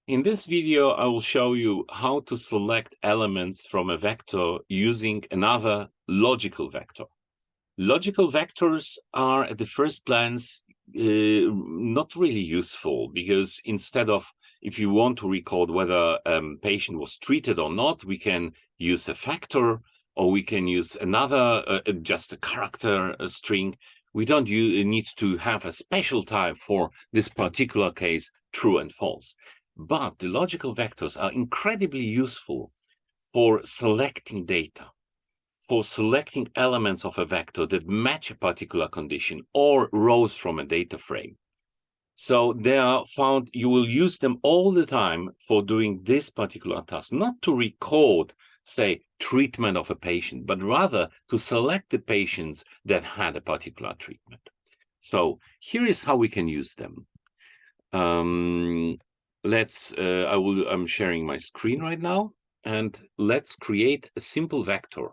In this video, I will show you how to select elements from a vector using another logical vector. Logical vectors are, at the first glance, not really useful, because instead of, if you want to record whether a patient was treated or not, we can use a factor, or we can use another, just a character, a string. We don't need to have a special type for this particular case, true and false. But the logical vectors are incredibly useful for selecting data, for selecting elements of a vector that match a particular condition or rows from a data frame. So they are found, you will use them all the time for doing this particular task, not to record, say, treatment of a patient, but rather to select the patients that had a particular treatment. So here is how we can use them. I'm sharing my screen right now, and let's create a simple vector,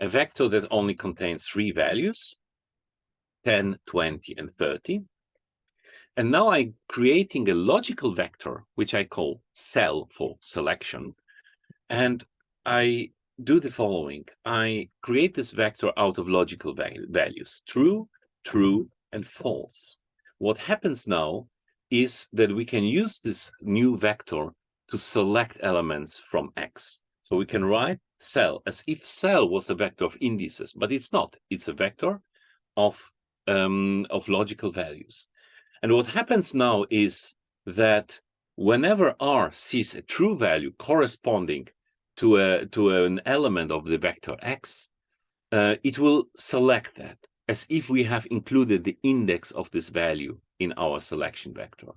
a vector that only contains 3 values, 10, 20, and 30. And now I'm creating a logical vector, which I call cell for selection. And I do the following. I create this vector out of logical values, true, true, and false. What happens now is that we can use this new vector to select elements from X. So we can write cell as if cell was a vector of indices, but it's not. It's a vector of logical values. And what happens now is that whenever R sees a true value corresponding to an element of the vector X, it will select that as if we have included the index of this value in our selection vector.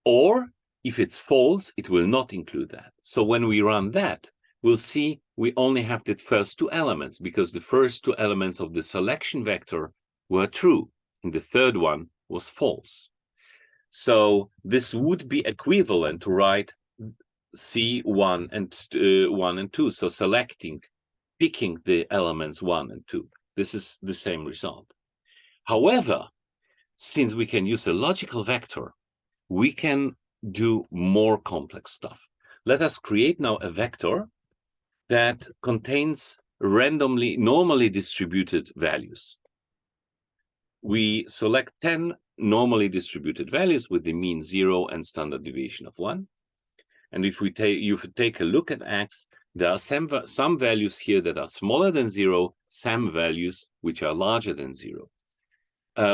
Or if it's false, it will not include that. So when we run that, we'll see we only have the first 2 elements, because the first 2 elements of the selection vector were true, and the third one was false. So this would be equivalent to write C1 and 1 and 2. So picking the elements 1 and 2. This is the same result. However, since we can use a logical vector, we can do more complex stuff. Let us create now a vector that contains normally distributed values. We select 10 normally distributed values with the mean 0 and standard deviation of 1. And if you take a look at X, there are some values here that are smaller than 0, some values which are larger than 0.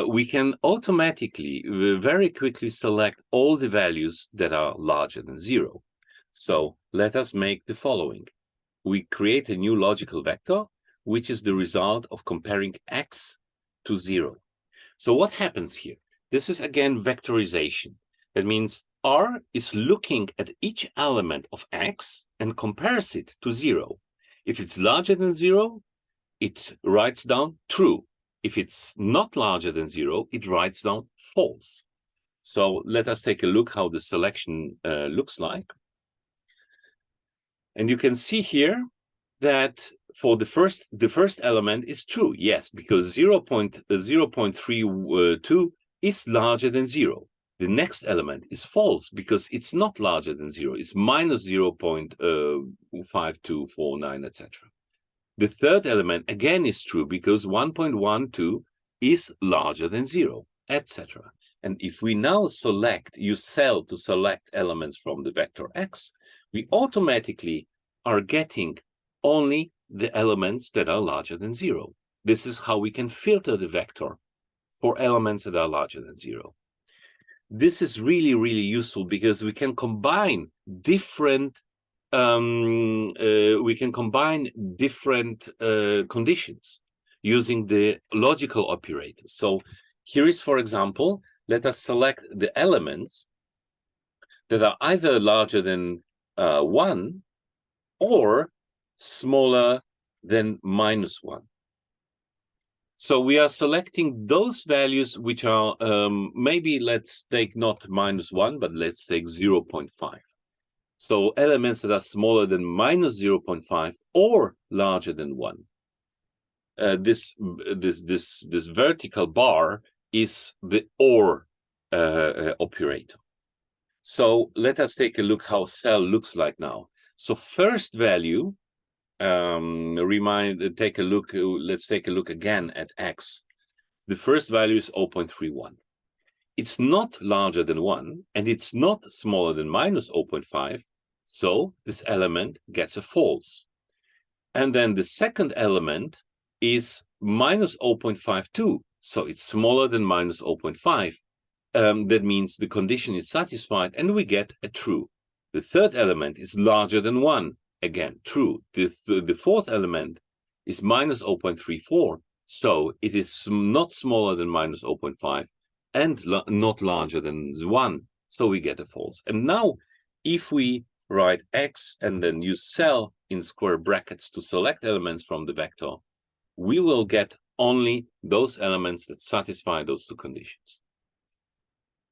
We can automatically, very quickly select all the values that are larger than 0. So let us make the following. We create a new logical vector, which is the result of comparing X to 0. So what happens here? This is again vectorization. That means R is looking at each element of X and compares it to 0. If it's larger than 0, it writes down true. If it's not larger than 0, it writes down false. So let us take a look how the selection looks like. And you can see here that for the first element is true, yes, because 0.32 is larger than 0. The next element is false because it's not larger than 0. It's minus 0.5249, etc. The third element again is true because 1.12 is larger than 0, etc. And if we now use cell to select elements from the vector X, we automatically are getting only the elements that are larger than 0. This is how we can filter the vector for elements that are larger than 0. This is really, really useful because we can combine different conditions using the logical operators. So here is, for example, let us select the elements that are either larger than 1 or smaller than minus 1. So we are selecting those values which are, maybe let's take not minus 1, but let's take 0.5. So elements that are smaller than minus 0.5 or larger than 1. This vertical bar is the OR operator. So let us take a look how cell looks like now. So first value, take a look, let's take a look again at x. The first value is 0.31. It's not larger than 1, and it's not smaller than minus 0.5, so this element gets a false. And then the second element is minus 0.52, so it's smaller than minus 0.5. That means the condition is satisfied, and we get a true. The third element is larger than 1, again, true. The fourth element is minus 0.34, so it is not smaller than minus 0.5 and not larger than 1, so we get a false. And now, if we write x and then use cell in square brackets to select elements from the vector, we will get only those elements that satisfy those two conditions.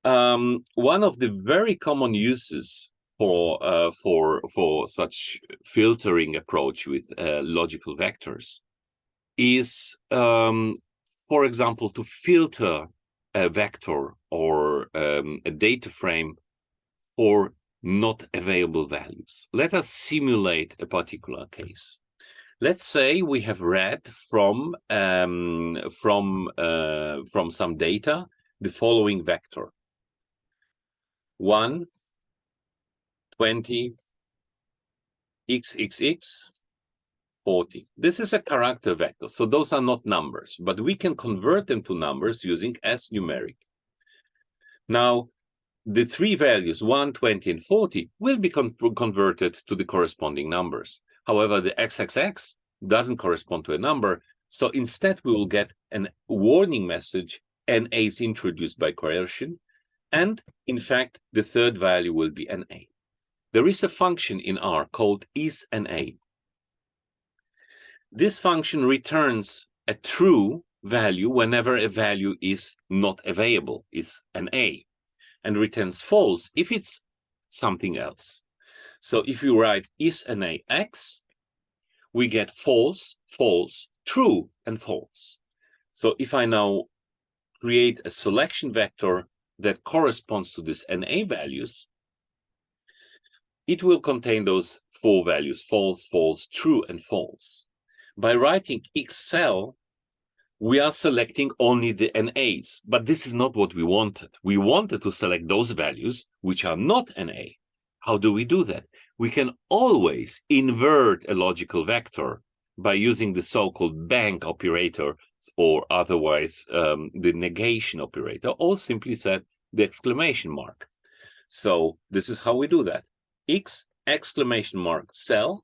One of the very common uses for such filtering approach with logical vectors is, for example, to filter a vector or a data frame for not available values. Let us simulate a particular case. Let's say we have read from some data the following vector: 1, 20, xxx, 40. This is a character vector, so those are not numbers, but we can convert them to numbers using S numeric. Now, the three values, 1, 20, and 40, will be converted to the corresponding numbers. However, the xxx doesn't correspond to a number, so instead we will get a warning message, NA is introduced by coercion, and in fact, the third value will be NA. There is a function in R called isNA. This function returns a true value whenever a value is not available, is NA, and returns false if it's something else. So if you write isNA x, we get false, false, true, and false. So if I now create a selection vector that corresponds to these NA values, it will contain those four values: false, false, true, and false. By writing xcell, we are selecting only the NAs, but this is not what we wanted. We wanted to select those values which are not NA. How do we do that? We can always invert a logical vector by using the so-called bank operator, or otherwise the negation operator, or simply said the exclamation mark. So this is how we do that. X exclamation mark cell,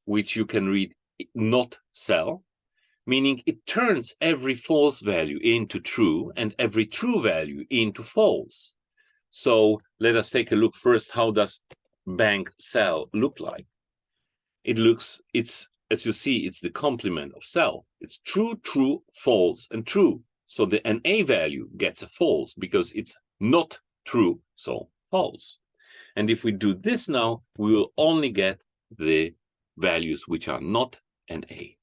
which you can read not cell, meaning it turns every false value into true and every true value into false. So let us take a look first. How does bank cell look like? It's as you see, it's the complement of cell. It's true, true, false, and true. So the NA value gets a false because it's not true, so false. And if we do this now, we will only get the values which are not NA.